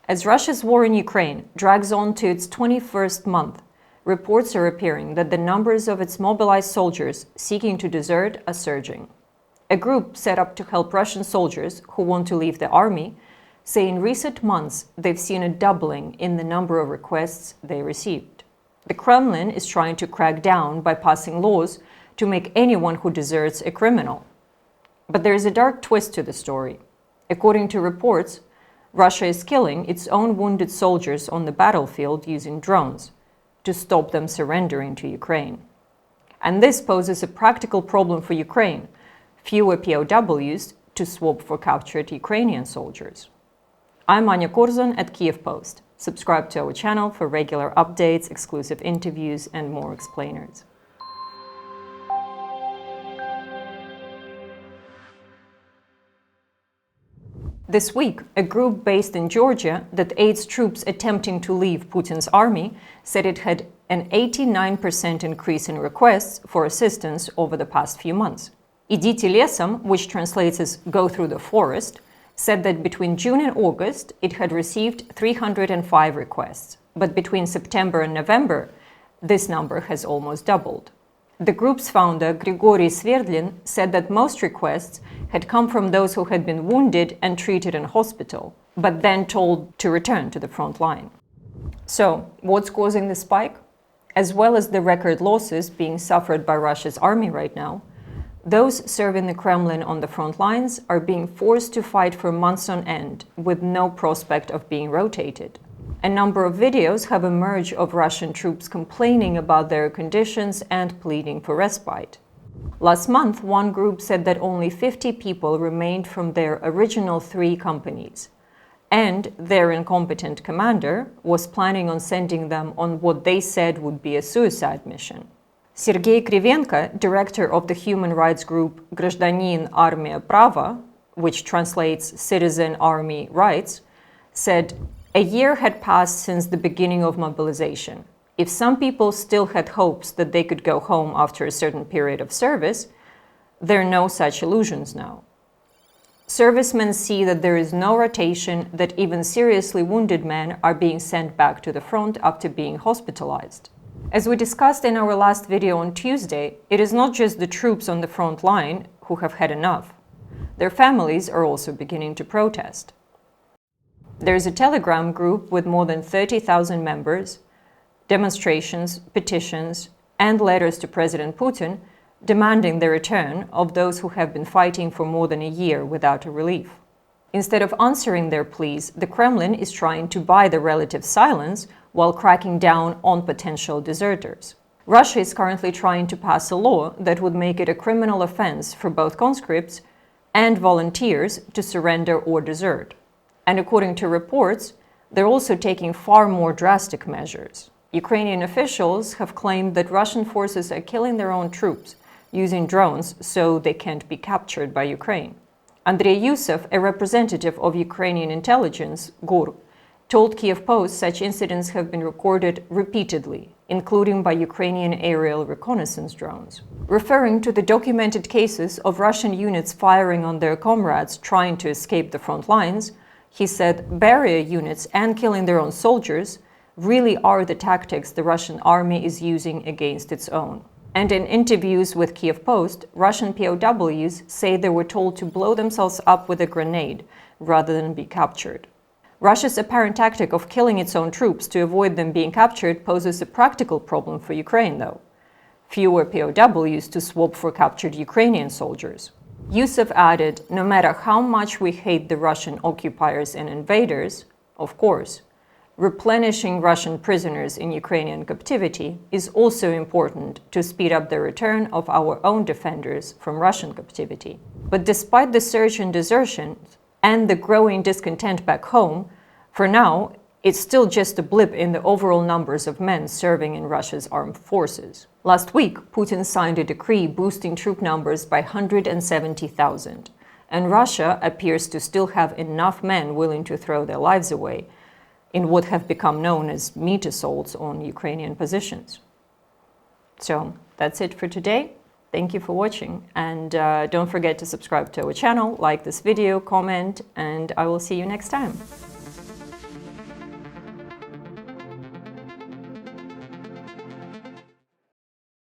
As Russia's war in Ukraine drags on to its 21st month, reports are appearing that the numbers of its mobilized soldiers seeking to desert are surging. A group set up to help Russian soldiers who want to leave the army say in recent months they've seen a doubling in the number of requests they received. The Kremlin is trying to crack down by passing laws to make anyone who deserts a criminal. But there is a dark twist to the story. According to reports, Russia is killing its own wounded soldiers on the battlefield using drones to stop them surrendering to Ukraine. And this poses a practical problem for Ukraine: fewer POWs to swap for captured Ukrainian soldiers. I'm Anya Korzun at Kyiv Post. Subscribe to our channel for regular updates, exclusive interviews, and more explainers. This week, a group based in Georgia that aids troops attempting to leave Putin's army said it had an 89% increase in requests for assistance over the past few months. Idite lesam, which translates as "go through the forest," said that between June and August it had received 305 requests, but between September and November this number has almost doubled. The group's founder, Grigory Sverdlin, said that most requests had come from those who had been wounded and treated in hospital, but then told to return to the front line. So, what's causing the spike? As well as the record losses being suffered by Russia's army right now, those serving the Kremlin on the front lines are being forced to fight for months on end with no prospect of being rotated. A number of videos have emerged of Russian troops complaining about their conditions and pleading for respite. Last month, one group said that only 50 people remained from their original 3 companies, and their incompetent commander was planning on sending them on what they said would be a suicide mission. Sergei Krivenko, director of the human rights group Гражданин Армия Права, which translates Citizen Army Rights, said, "A year had passed since the beginning of mobilization. If some people still had hopes that they could go home after a certain period of service, there are no such illusions now. Servicemen see that there is no rotation, that even seriously wounded men are being sent back to the front after being hospitalized." As we discussed in our last video on Tuesday, it is not just the troops on the front line who have had enough. Their families are also beginning to protest. There is a Telegram group with more than 30,000 members, demonstrations, petitions, and letters to President Putin demanding the return of those who have been fighting for more than a year without a relief. Instead of answering their pleas, the Kremlin is trying to buy the relative silence while cracking down on potential deserters. Russia is currently trying to pass a law that would make it a criminal offense for both conscripts and volunteers to surrender or desert. And according to reports, they're also taking far more drastic measures. Ukrainian officials have claimed that Russian forces are killing their own troops using drones so they can't be captured by Ukraine. Andrei Yusov, a representative of Ukrainian intelligence, GUR, told Kyiv Post such incidents have been recorded repeatedly, including by Ukrainian aerial reconnaissance drones. Referring to the documented cases of Russian units firing on their comrades trying to escape the front lines, he said barrier units and killing their own soldiers really are the tactics the Russian army is using against its own. And in interviews with Kyiv Post, Russian POWs say they were told to blow themselves up with a grenade rather than be captured. Russia's apparent tactic of killing its own troops to avoid them being captured poses a practical problem for Ukraine, though. Fewer POWs to swap for captured Ukrainian soldiers. Yusuf added, no matter how much we hate the Russian occupiers and invaders, of course, replenishing Russian prisoners in Ukrainian captivity is also important to speed up the return of our own defenders from Russian captivity. But despite the surge in desertion and the growing discontent back home, for now, it's still just a blip in the overall numbers of men serving in Russia's armed forces. Last week, Putin signed a decree boosting troop numbers by 170,000, and Russia appears to still have enough men willing to throw their lives away in what have become known as meat assaults on Ukrainian positions. So that's it for today. Thank you for watching, and don't forget to subscribe to our channel, like this video, comment, and I will see you next time.